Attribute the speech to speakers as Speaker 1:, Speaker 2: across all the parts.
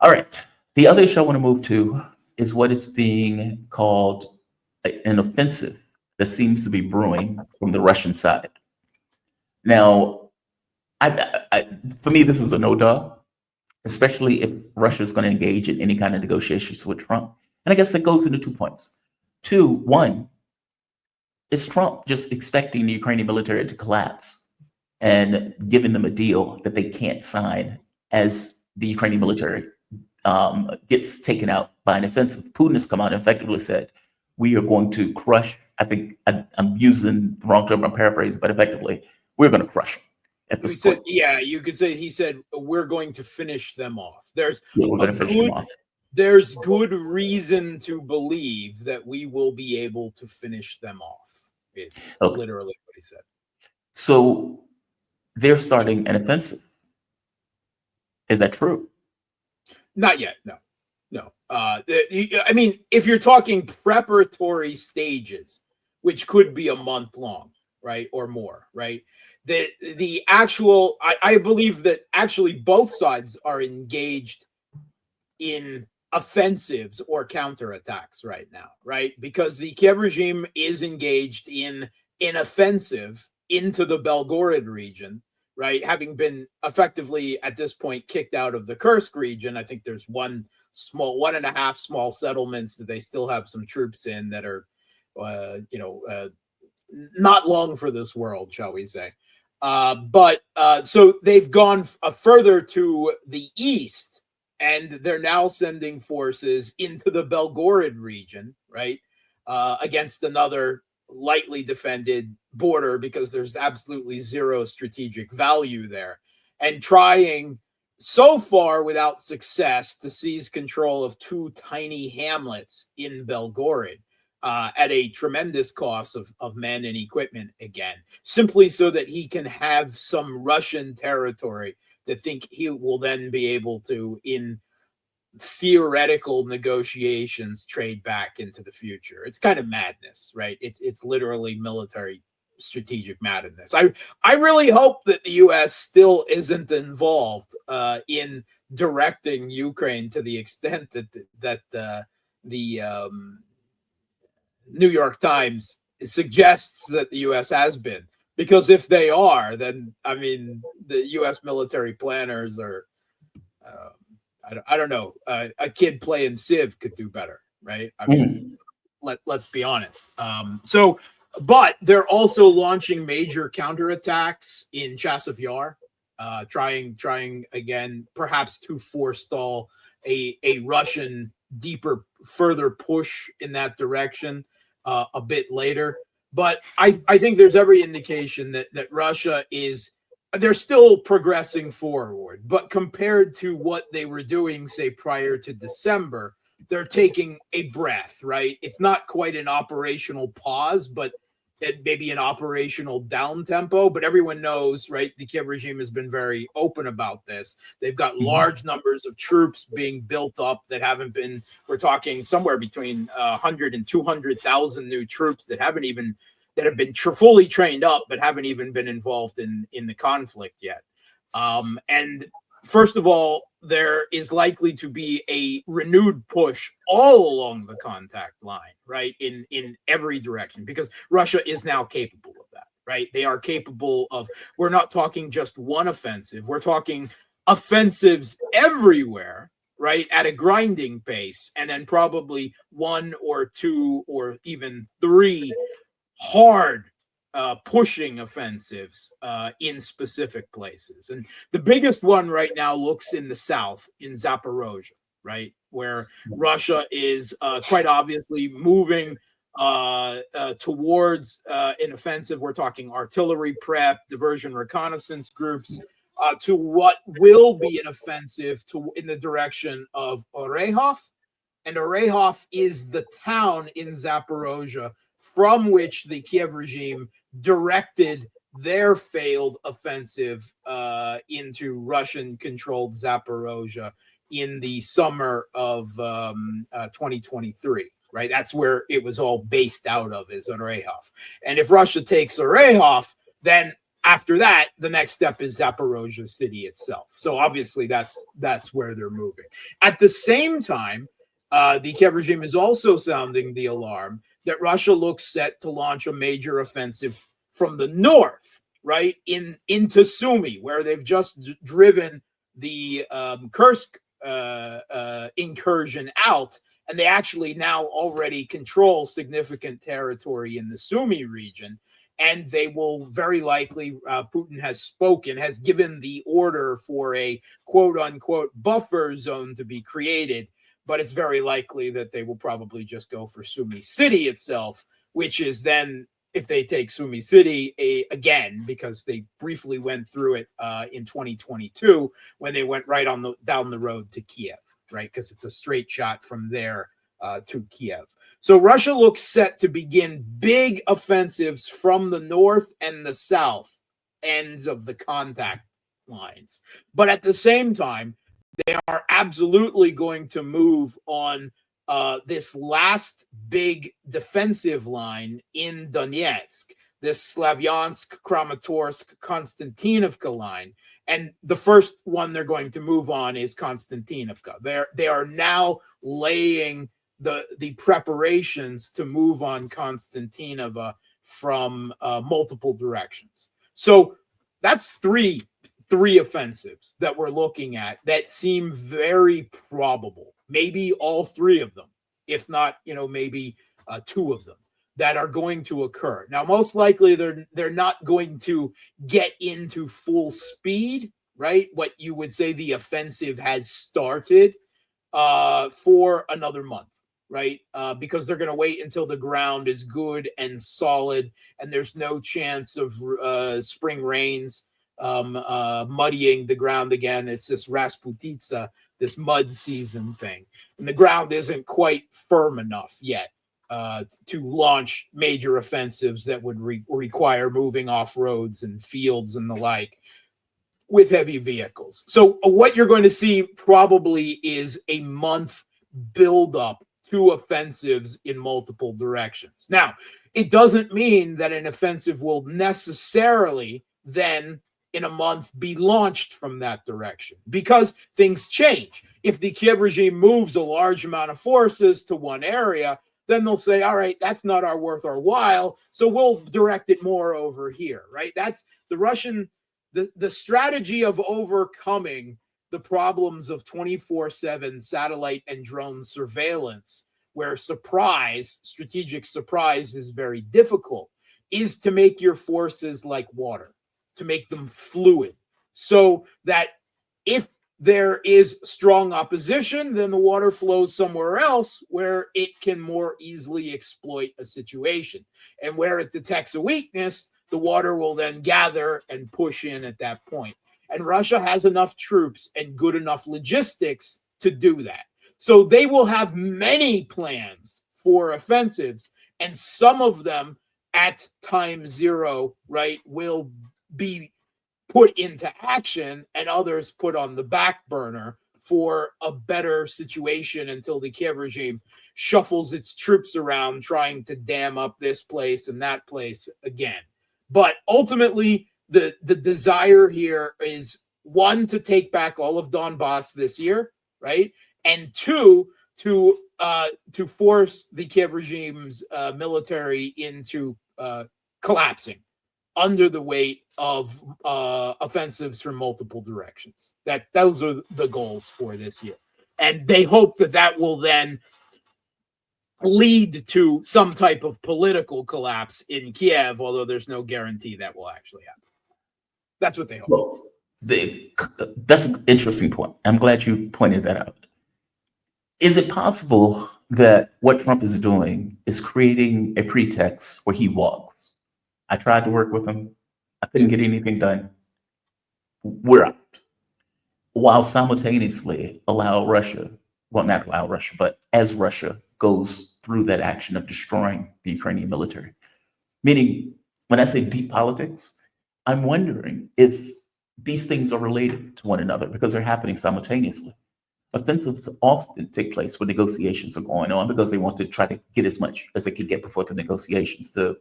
Speaker 1: All right. The other issue I want to move to is what is being called an offensive that seems to be brewing from the Russian side. Now, for me, this is a no duh, especially if Russia is going to engage in any kind of negotiations with Trump. And I guess that goes into 2 points. Two, one, is Trump just expecting the Ukrainian military to collapse and giving them a deal that they can't sign as the Ukrainian military gets taken out by an offensive? Putin has come out and effectively said, we are going to crush, I'm using the wrong term, I'm paraphrasing, but effectively, we're going to crush them at this point.
Speaker 2: Yeah, you could say he said, we're going to finish them off. We're
Speaker 1: going to finish them off.
Speaker 2: There's good reason to believe that we will be able to finish them off. Is literally what he said.
Speaker 1: So they're starting an offensive. Is that true?
Speaker 2: Not yet. No. I mean, if you're talking preparatory stages, which could be a month long, right, or more, right? The actual, I believe that actually both sides are engaged in offensives or counterattacks right now, right? Because the Kiev regime is engaged in an offensive into the Belgorod region, right? Having been effectively at this point kicked out of the Kursk region. I think there's one and a half small settlements that they still have some troops in that are, not long for this world, shall we say. So they've gone further to the east, and they're now sending forces into the Belgorod region, right, against another lightly defended border because there's absolutely zero strategic value there, and trying so far without success to seize control of two tiny hamlets in Belgorod at a tremendous cost of men and equipment again, simply so that he can have some Russian territory to think he will then be able to, in theoretical negotiations, trade back into the future. It's kind of madness, right? It's literally military strategic madness. I really hope that the U.S. still isn't involved in directing Ukraine to the extent that the New York Times suggests that the U.S. has been. Because if they are, then, I mean, the U.S. military planners are, I don't know, a kid playing Civ could do better, right? I mean, let's be honest. But they're also launching major counterattacks in Chasiv Yar, trying again, perhaps to forestall a Russian deeper, further push in that direction a bit later. But I think there's every indication that Russia they're still progressing forward, but compared to what they were doing, say, prior to December, they're taking a breath, right? It's not quite an operational pause, but it may be an operational down tempo. But everyone knows, right? The Kiev regime has been very open about this. They've got large numbers of troops being built up that haven't been, we're talking somewhere between 100 and 200,000 new troops that have been fully trained up, but haven't even been involved in the conflict yet. And first of all, there is likely to be a renewed push all along the contact line, right, in every direction, because Russia is now capable of that, right? They are capable of, we're not talking just one offensive, we're talking offensives everywhere, right, at a grinding pace, and then probably one or two or even three hard pushing offensives in specific places. And the biggest one right now looks in the south, in Zaporozhye, right, where Russia is quite obviously moving towards an offensive. We're talking artillery prep, diversion reconnaissance groups, to what will be an offensive in the direction of Orehov. And Orehov is the town in Zaporozhye from which the Kiev regime directed their failed offensive into Russian-controlled Zaporozhye in the summer of 2023, right? That's where it was all based out of, is Orehov. And if Russia takes Orehov, then after that, the next step is Zaporozhye city itself. So obviously that's where they're moving. At the same time, the Kiev regime is also sounding the alarm that Russia looks set to launch a major offensive from the north, right, into Sumy, where they've just driven the Kursk incursion out, and they actually now already control significant territory in the Sumy region. And they will very likely, Putin has given the order for a quote unquote buffer zone to be created, but it's very likely that they will probably just go for Sumy city itself, which is then, if they take Sumy city again, because they briefly went through it in 2022 when they went right down the road to Kiev, right? Because it's a straight shot from there to Kiev. So Russia looks set to begin big offensives from the north and the south ends of the contact lines. But at the same time, they are absolutely going to move on this last big defensive line in Donetsk, this Slavyansk, Kramatorsk, Konstantinovka line. And the first one they're going to move on is Konstantinovka. They are now laying the preparations to move on Konstantinova from multiple directions. So that's three offensives that we're looking at that seem very probable. Maybe all three of them, if not, maybe two of them that are going to occur. Now, most likely they're not going to get into full speed, right? What you would say the offensive has started for another month, right? Because they're going to wait until the ground is good and solid and there's no chance of spring rains muddying the ground again. It's this Rasputitsa, this mud season thing. And the ground isn't quite firm enough yet to launch major offensives that would require moving off roads and fields and the like with heavy vehicles. So what you're going to see probably is a month buildup to offensives in multiple directions. Now, it doesn't mean that an offensive will necessarily then in a month be launched from that direction, because things change. If the Kiev regime moves a large amount of forces to one area, then they'll say, all right, that's not worth our while, so we'll direct it more over here, right? That's the Russian, the strategy of overcoming the problems of 24/7 satellite and drone surveillance, where strategic surprise is very difficult, is to make your forces like water, to make them fluid, so that if there is strong opposition, then the water flows somewhere else where it can more easily exploit a situation. And where it detects a weakness, the water will then gather and push in at that point. And Russia has enough troops and good enough logistics to do that. So they will have many plans for offensives, and some of them at time zero, right, will be put into action and others put on the back burner for a better situation until the Kiev regime shuffles its troops around trying to dam up this place and that place again. But ultimately, the desire here is, one, to take back all of Donbass this year, right? And two, to force the Kiev regime's military into collapsing under the weight of offensives from multiple directions. Those are the goals for this year. And they hope that will then lead to some type of political collapse in Kiev, although there's no guarantee that will actually happen. That's what they hope.
Speaker 1: Well, that's an interesting point. I'm glad you pointed that out. Is it possible that what Trump is doing is creating a pretext where he walks? I tried to work with him. I couldn't get anything done. We're out. While simultaneously not allow Russia, but as Russia goes through that action of destroying the Ukrainian military. Meaning, when I say deep politics, I'm wondering if these things are related to one another because they're happening simultaneously. Offensives often take place when negotiations are going on because they want to try to get as much as they can get before the negotiations to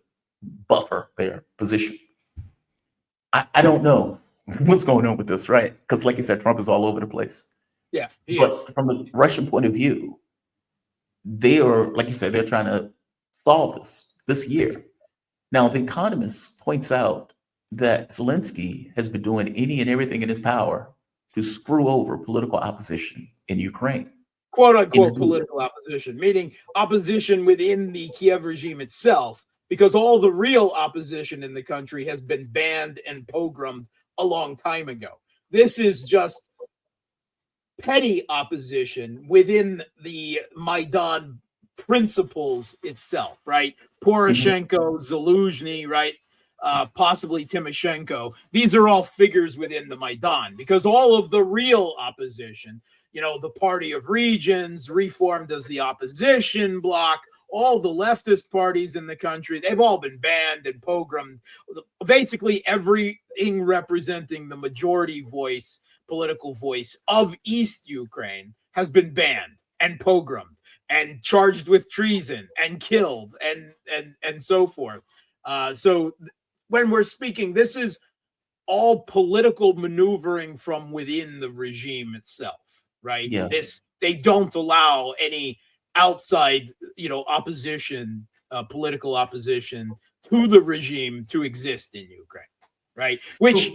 Speaker 1: buffer their position. I don't know what's going on with this, right? Because, like you said, Trump is all over the place.
Speaker 2: Yeah, he is.
Speaker 1: But from the Russian point of view, they are, like you said, they're trying to solve this year. Now, The Economist points out that Zelensky has been doing any and everything in his power to screw over political opposition in Ukraine.
Speaker 2: Quote unquote political opposition, meaning opposition within the Kiev regime itself, because all the real opposition in the country has been banned and pogromed a long time ago. This is just petty opposition within the Maidan principles itself, right? Poroshenko, Zaluzhny, right? Possibly Timoshenko. These are all figures within the Maidan, because all of the real opposition, the Party of Regions, reformed as the opposition bloc, all the leftist parties in the country, they've all been banned and pogromed. Basically, everything representing the majority voice, political voice of East Ukraine has been banned and pogromed and charged with treason and killed and so forth. So when we're speaking, this is all political maneuvering from within the regime itself, right?
Speaker 1: Yeah.
Speaker 2: They don't allow any outside, opposition, political opposition to the regime to exist in Ukraine, right? Which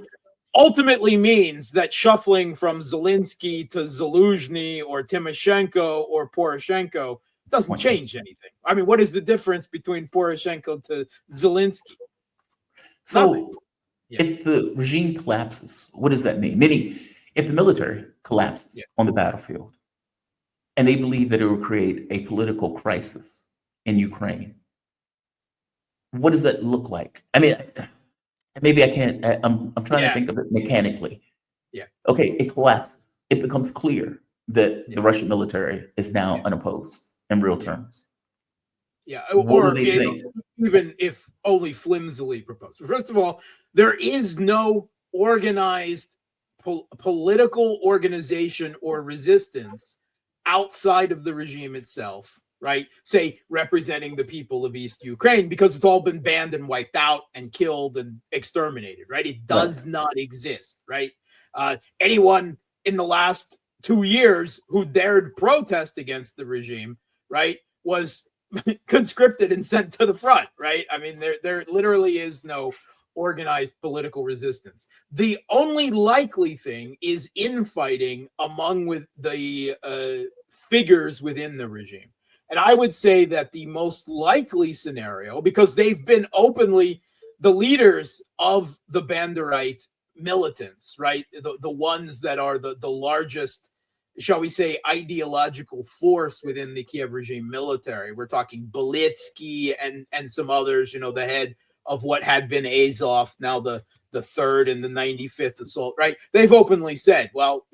Speaker 2: ultimately means that shuffling from Zelensky to Zaluzhny or Timoshenko or Poroshenko doesn't change anything. I mean, what is the difference between Poroshenko to Zelensky?
Speaker 1: So if the regime collapses, what does that mean? Meaning, if the military collapses on the battlefield, and they believe that it will create a political crisis in Ukraine, what does that look like? I mean, maybe I can't, I'm trying to think of it mechanically.
Speaker 2: Yeah.
Speaker 1: Okay, it collapses. It becomes clear that the Russian military is now unopposed in real terms.
Speaker 2: Yeah,
Speaker 1: What
Speaker 2: or
Speaker 1: do they think?
Speaker 2: even if only flimsily proposed. First of all, there is no organized political organization or resistance outside of the regime itself, right? Say, representing the people of East Ukraine, because it's all been banned and wiped out and killed and exterminated, right? It does not exist, right? Anyone in the last 2 years who dared protest against the regime, right, was conscripted and sent to the front, right? I mean, there literally is no organized political resistance. The only likely thing is infighting among with the figures within the regime. And I would say that the most likely scenario, because they've been openly the leaders of the Banderite militants, right? The ones that are the largest, shall we say, ideological force within the Kiev regime military. We're talking Belitsky and some others, the head of what had been Azov, now the 3rd and the 95th assault, right? They've openly said, well,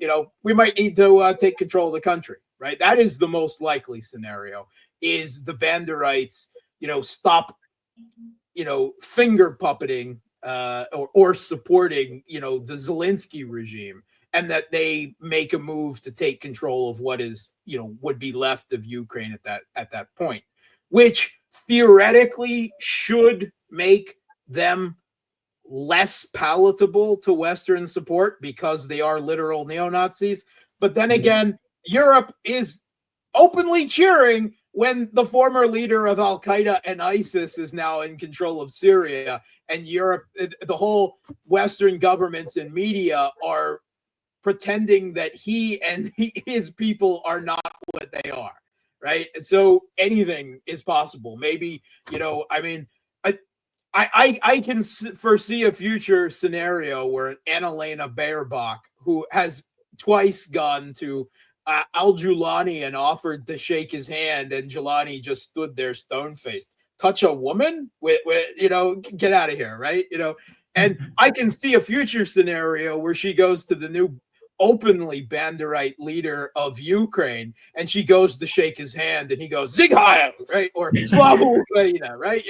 Speaker 2: we might need to take control of the country, right? That is the most likely scenario, is the Banderites, stop, finger puppeting or supporting, the Zelensky regime, and that they make a move to take control of what is, would be left of Ukraine at that point, which theoretically should make them less palatable to Western support because they are literal neo-Nazis. But then again, Europe is openly cheering when the former leader of Al-Qaeda and ISIS is now in control of Syria, and Europe, the whole Western governments and media are pretending that he and his people are not what they are, right? So anything is possible. Maybe, I can foresee a future scenario where Annalena Baerbock, who has twice gone to al-Julani and offered to shake his hand, and Julani just stood there stone-faced. Touch a woman? With get out of here, right? And I can see a future scenario where she goes to the new openly Banderite leader of Ukraine, and she goes to shake his hand, and he goes, Zig Heil, right? Or Slava Ukraina, right?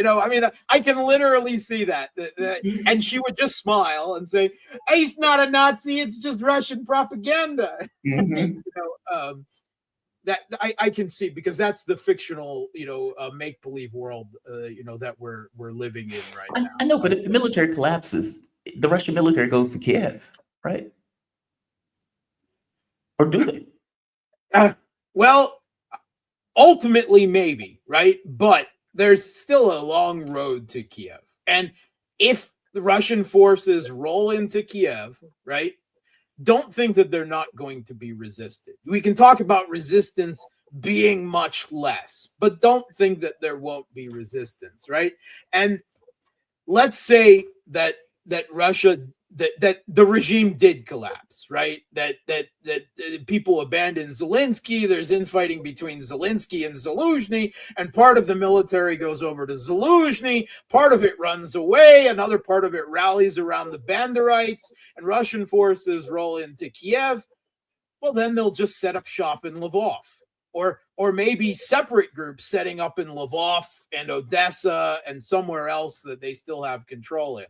Speaker 2: I can literally see that. And she would just smile and say, hey, he's not a Nazi, it's just Russian propaganda. That I can see, because that's the fictional, make-believe world, that we're living in right now.
Speaker 1: I know, but if the military collapses, the Russian military goes to Kiev, right? Or do they?
Speaker 2: Well, ultimately, maybe, right? But there's still a long road to Kiev. And if the Russian forces roll into Kiev, right, don't think that they're not going to be resisted. We can talk about resistance being much less, but don't think that there won't be resistance, right? And let's say that Russia, that the regime did collapse, right? That people abandon Zelensky. There's infighting between Zelensky and Zaluzhny, and part of the military goes over to Zaluzhny. Part of it runs away. Another part of it rallies around the Banderites, and Russian forces roll into Kiev. Well, then they'll just set up shop in Lvov. Or maybe separate groups setting up in Lvov and Odessa and somewhere else that they still have control in.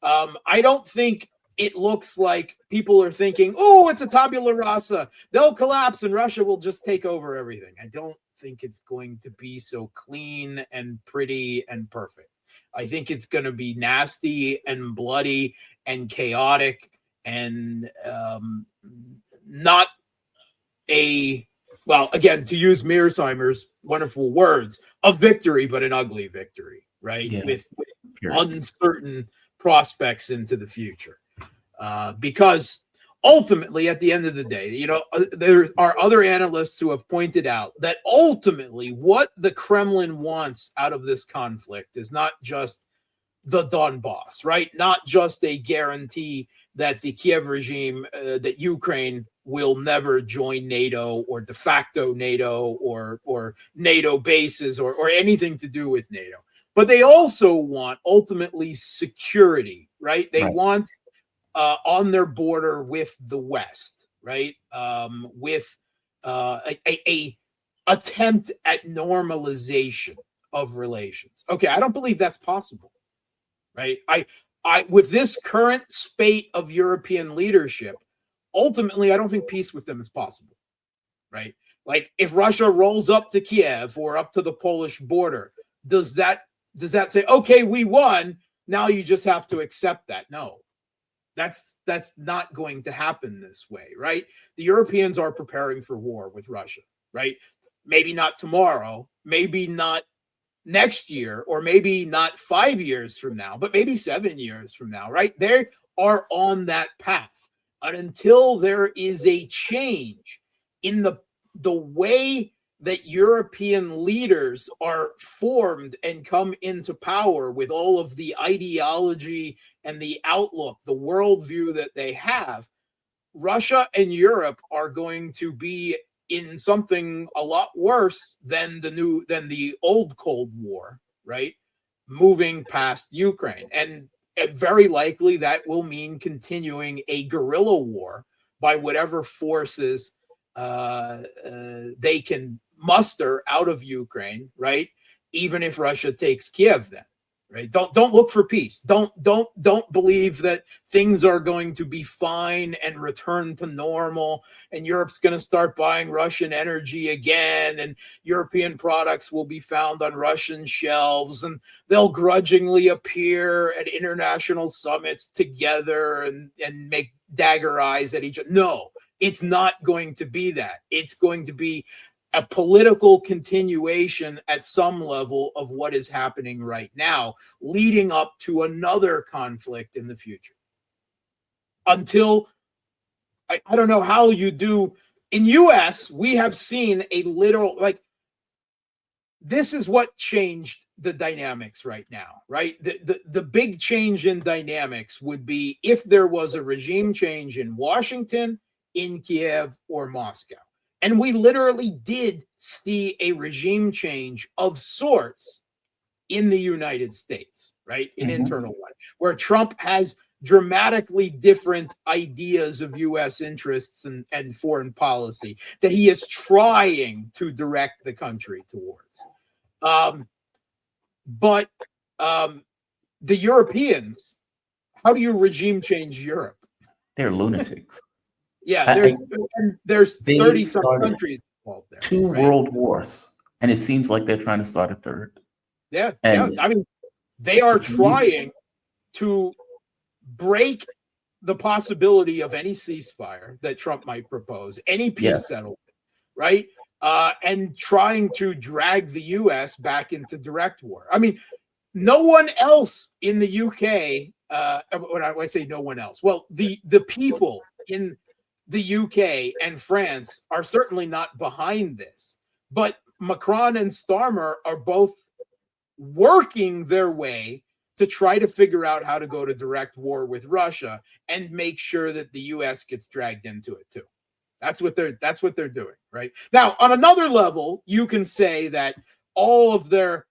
Speaker 2: I don't think it looks like people are thinking, oh, it's a tabula rasa. They'll collapse and Russia will just take over everything. I don't think it's going to be so clean and pretty and perfect. I think it's going to be nasty and bloody and chaotic and not a... Well, again, to use Mearsheimer's wonderful words, a victory, but an ugly victory, right?
Speaker 1: Yeah.
Speaker 2: With uncertain prospects into the future. Because ultimately, at the end of the day, there are other analysts who have pointed out that ultimately what the Kremlin wants out of this conflict is not just the Donbass, right? Not just a guarantee that the Kiev regime, that Ukraine will never join NATO or de facto NATO or NATO bases or anything to do with NATO. But they also want ultimately security, right? They want on their border with the West, right? With a attempt at normalization of relations. Okay, I don't believe that's possible, right? I with this current spate of European leadership, ultimately, I don't think peace with them is possible, right? Like if Russia rolls up to Kiev or up to the Polish border, does that say, okay, we won, now you just have to accept that? No, that's not going to happen this way, right? The Europeans are preparing for war with Russia, right? Maybe not tomorrow, maybe not next year, or maybe not 5 years from now, but maybe 7 years from now, right? They are on that path. And until there is a change in the way that European leaders are formed and come into power with all of the ideology and the outlook, the worldview that they have, Russia and Europe are going to be in something a lot worse than the old Cold War, right? Moving past Ukraine. And very likely that will mean continuing a guerrilla war by whatever forces they can muster out of Ukraine, right? Even if Russia takes Kiev then, right? Don't look for peace. Don't believe that things are going to be fine and return to normal and Europe's going to start buying Russian energy again and European products will be found on Russian shelves and they'll grudgingly appear at international summits together and make dagger eyes at each other. No, it's not going to be that. It's going to be a political continuation at some level of what is happening right now, leading up to another conflict in the future. Until, I don't know how you do. In US, we have seen a literal, like, this is what changed the dynamics right now, right? The big change in dynamics would be if there was a regime change in Washington, in Kiev, or Moscow. And we literally did see a regime change of sorts in the United States, right? An internal one, where Trump has dramatically different ideas of U.S. interests and foreign policy that he is trying to direct the country towards. But the Europeans, how do you regime change Europe?
Speaker 1: They're lunatics.
Speaker 2: Yeah, there's 30-some countries involved there.
Speaker 1: Two world wars, and it seems like they're trying to start a third.
Speaker 2: Yeah. I mean, they are trying to break the possibility of any ceasefire that Trump might propose, any peace settlement, right? And trying to drag the U.S. back into direct war. I mean, no one else in the UK, when I say no one else, well, the people in the UK and France are certainly not behind this, but Macron and Starmer are both working their way to try to figure out how to go to direct war with Russia and make sure that the US gets dragged into it too. That's what they're doing, right? Now, on another level, you can say that all of their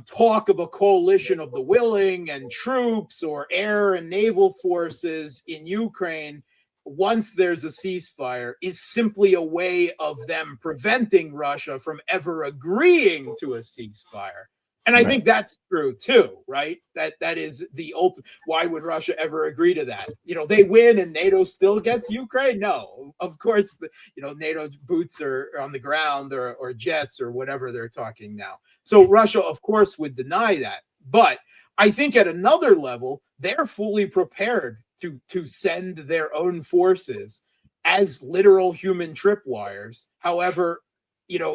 Speaker 2: talk of a coalition of the willing and troops or air and naval forces in Ukraine, once there's a ceasefire, is simply a way of them preventing Russia from ever agreeing to a ceasefire. And I think that's true too, right? That is the ultimate. Why would Russia ever agree to that? You know, they win and NATO still gets Ukraine? No, of course, NATO boots are on the ground or jets or whatever they're talking now. So Russia, of course, would deny that. But I think at another level, they're fully prepared to send their own forces as literal human tripwires. However,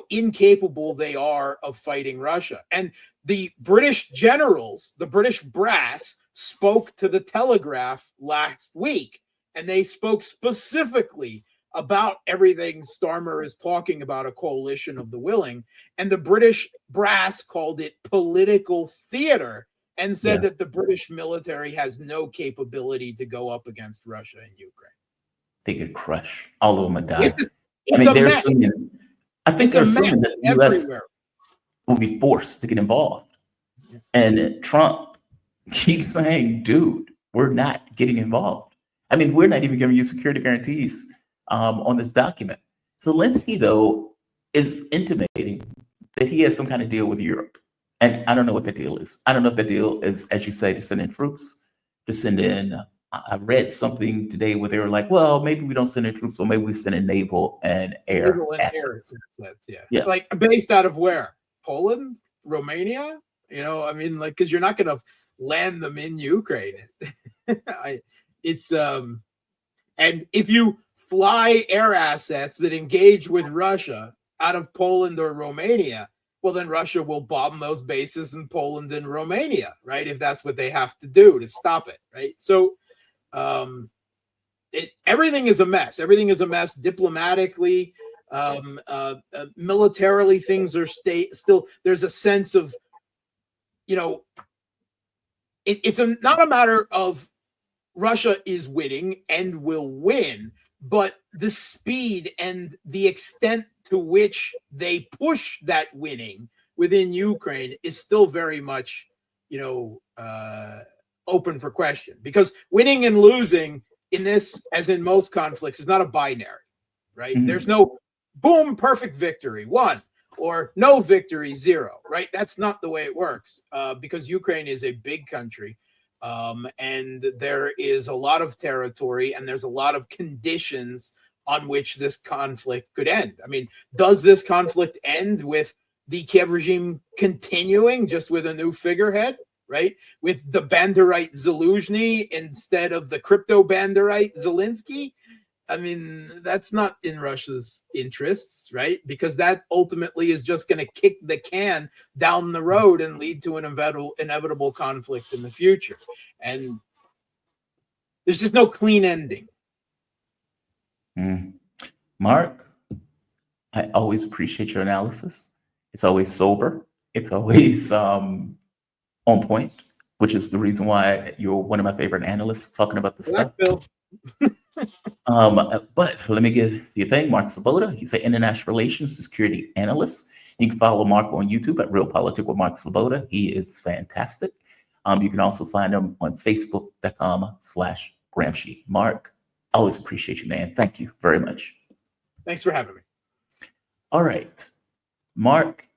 Speaker 2: incapable they are of fighting Russia. And the British generals, the British brass, spoke to the Telegraph last week, and they spoke specifically about everything Starmer is talking about, a coalition of the willing. And the British brass called it political theater and said that the British military has no capability to go up against Russia and Ukraine.
Speaker 1: They could crush. All of them would die.
Speaker 2: I think
Speaker 1: they're assuming that the U.S. will be forced to get involved. And Trump keeps saying, dude, we're not getting involved. I mean, we're not even giving you security guarantees on this document. Zelensky, though, is intimating that he has some kind of deal with Europe. And I don't know what the deal is. I don't know if the deal is, as you say, to send in troops, to send in. I read something today where they were like, well, maybe we don't send in troops, or maybe we send in naval and air assets.
Speaker 2: Yeah. Like based out of where? Poland? Romania? Because you're not going to land them in Ukraine. And if you fly air assets that engage with Russia out of Poland or Romania, well, then Russia will bomb those bases in Poland and Romania, right? If that's what they have to do to stop it, right? So everything is a mess. Everything is a mess diplomatically, militarily. Things are still. There's a sense of, it's not a matter of Russia is winning and will win, but the speed and the extent to which they push that winning within Ukraine is still very much, open for question, because winning and losing in this, as in most conflicts, is not a binary, right? Mm-hmm. There's no boom, perfect victory, 1, or no victory, 0, right? That's not the way it works, because Ukraine is a big country, and there is a lot of territory, and there's a lot of conditions on which this conflict could end. I mean, does this conflict end with the Kiev regime continuing just with a new figurehead, right? With the Banderite Zaluzhny instead of the crypto Banderite Zelensky? I mean, that's not in Russia's interests, right? Because that ultimately is just going to kick the can down the road and lead to an inevitable conflict in the future. And there's just no clean ending.
Speaker 1: Mark, I always appreciate your analysis. It's always sober. It's always on point, which is the reason why you're one of my favorite analysts talking about this stuff.
Speaker 2: Bill.
Speaker 1: But let me give you a thing. Mark Sleboda, he's an international relations security analyst. You can follow Mark on YouTube at Real Politic with Mark Sleboda. He is fantastic. You can also find him on Facebook.com/Gramsci. Mark, always appreciate you, man. Thank you very much.
Speaker 2: Thanks for having me.
Speaker 1: All right. Mark